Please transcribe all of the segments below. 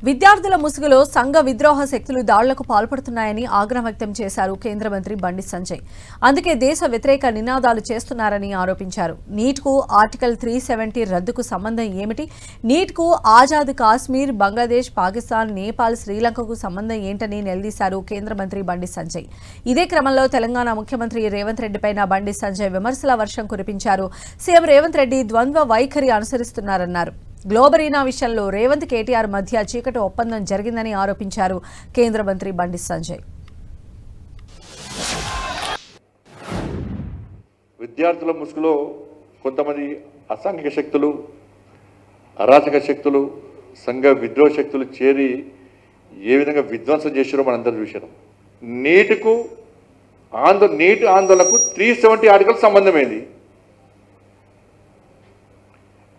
విద్యార్థుల ముసుగులో సంఘ విద్రోహ శక్తులు దాడులకు పాల్పడుతున్నాయని ఆగ్రహం వ్యక్తం చేశారు కేంద్ర మంత్రి బండి సంజయ్. అందుకే దేశ వ్యతిరేక నినాదాలు చేస్తున్నారని ఆరోపించారు. నీట్కు ఆర్టికల్ 370 రద్దుకు సంబంధం ఏమిటి? నీట్కు ఆజాద్ కాశ్మీర్, బంగ్లాదేశ్, పాకిస్తాన్, నేపాల్, శ్రీలంకకు సంబంధం ఏంటని నిలదీశారు కేంద్ర మంత్రి బండి సంజయ్. ఇదే క్రమంలో తెలంగాణ ముఖ్యమంత్రి రేవంత్ రెడ్డిపైన బండి సంజయ్ విమర్శల వర్షం కురిపించారు. సీఎం రేవంత్ రెడ్డి ద్వంద్వ వైఖరి అనుసరిస్తున్నారన్నారు. గ్లోబరీనా విషయంలో రేవంత్ కేటీఆర్ మధ్య చీకటి ఒప్పందం జరిగిందని ఆరోపించారు కేంద్ర మంత్రి బండి సంజయ్. విద్యార్థుల ముసుగులో కొంతమంది అసాంఘిక శక్తులు, అరాచక శక్తులు, సంఘ విద్రోహ శక్తులు చేరి ఏ విధంగా విధ్వంసం చేశారో మనందరూ చూశారు. నీట్ ఆందోళనకు 370 ఆర్టికల్ సంబంధమైంది.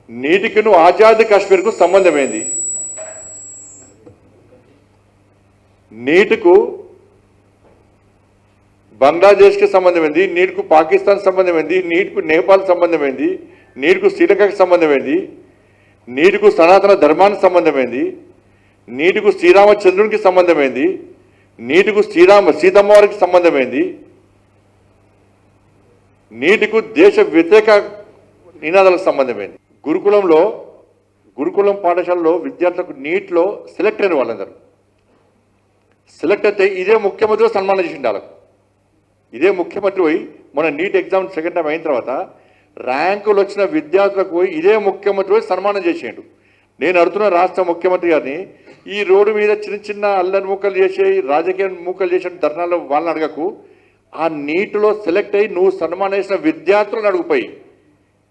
నీటికిను ఆజాద్ కాశ్మీర్కు సంబంధమైంది. నీటికు బంగ్లాదేశ్కి సంబంధమైంది, నీటికు పాకిస్తాన్ సంబంధమైంది, నీటికు నేపాల్ సంబంధమైంది, నీటికు శ్రీలంకకు సంబంధమైంది, నీటికు సనాతన ధర్మానికి సంబంధమైంది, నీటికు శ్రీరామచంద్రునికి సంబంధమైంది, నీటికు సీతమ్మవారికి సంబంధమైంది, నీటికు దేశ వ్యతిరేక నినాదాలకు సంబంధమైంది. గురుకులం పాఠశాలలో విద్యార్థులకు నీట్లో సెలెక్ట్ అయిన వాళ్ళందరూ సెలెక్ట్ అయితే ఇదే ముఖ్యమంత్రి సన్మానం చేసిండు. వాళ్ళకు ఇదే ముఖ్యమంత్రి పోయి మన నీట్ ఎగ్జామ్ సెకండ్ టైం అయిన తర్వాత ర్యాంకులు వచ్చిన విద్యార్థులకు పోయి ఇదే ముఖ్యమంత్రి పోయి సన్మానం చేసేయండు. నేను అడుగుతున్న రాష్ట్ర ముఖ్యమంత్రి గారిని, ఈ రోడ్డు మీద చిన్న చిన్న అల్లరి మూకలు చేసే, రాజకీయ మూకలు చేసే ధర్నాల్లో వాళ్ళని అడగకు. ఆ నీటిలో సెలెక్ట్ అయ్యి నువ్వు సన్మానం చేసిన విద్యార్థులను అడుగుపోయి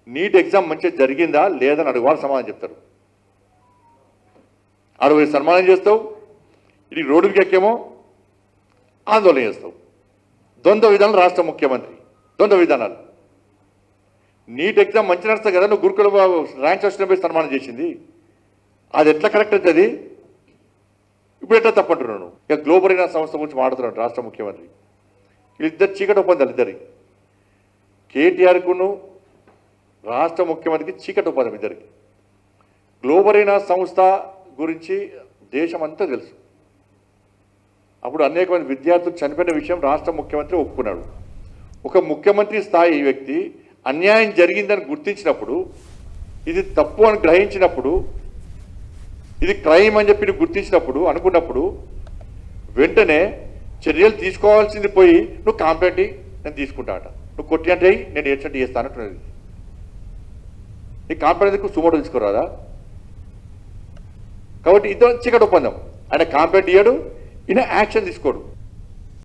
నీట్ ఎగ్జామ్ మంచిగా జరిగిందా లేదని అడుగువాళ్ళు సమాధానం చెప్తారు. అడుగు సన్మానం చేస్తావు, ఇది రోడ్డుకి ఎక్కేమో ఆందోళన చేస్తావు. ద్వంద్వ విధానాలు రాష్ట్ర ముఖ్యమంత్రి, ద్వంద్వ విధానాలు. నీట్ ఎగ్జామ్ మంచి నడుస్తుంది కదా, నువ్వు గురుకుల ర్యాంక్స్ వచ్చినప్పుడు సన్మానం చేసింది, అది ఎట్లా కరెక్ట్ అవుతుంది? ఇప్పుడు ఎట్లా తప్పంటున్నాను? ఇక గ్లోబరీనా సంస్థ గురించి మాట్లాడుతున్నాడు రాష్ట్ర ముఖ్యమంత్రి. వీళ్ళిద్దరు చీకటి ఒప్పందాలు, ఇద్దరి కేటీఆర్కును రాష్ట్ర ముఖ్యమంత్రికి చీకటి ఒప్పందం ఇద్దరికి. గ్లోబరీనా సంస్థ గురించి దేశం అంతా తెలుసు. అప్పుడు అనేక మంది విద్యార్థులు చనిపోయిన విషయం రాష్ట్ర ముఖ్యమంత్రి ఒప్పుకున్నాడు. ఒక ముఖ్యమంత్రి స్థాయి వ్యక్తి అన్యాయం జరిగిందని గుర్తించినప్పుడు, ఇది తప్పు అని గ్రహించినప్పుడు, ఇది క్రైమ్ అని చెప్పి గుర్తించినప్పుడు, అనుకున్నప్పుడు వెంటనే చర్యలు తీసుకోవాల్సింది పోయి నువ్వు కాంప్లైంట్ నేను తీసుకుంటా అంట, నువ్వు కొట్టి అంటే నేను ఏడ్చంటే చేస్తానంటున్నది. నీ కాంప్లైంట్కు సుమోటో తీసుకోరాదా? కాబట్టి ఇద్దరు చీకటి ఒప్పందం. ఆయన కాంప్లైంట్ ఇయ్యాడు, ఈయన యాక్షన్ తీసుకోడు.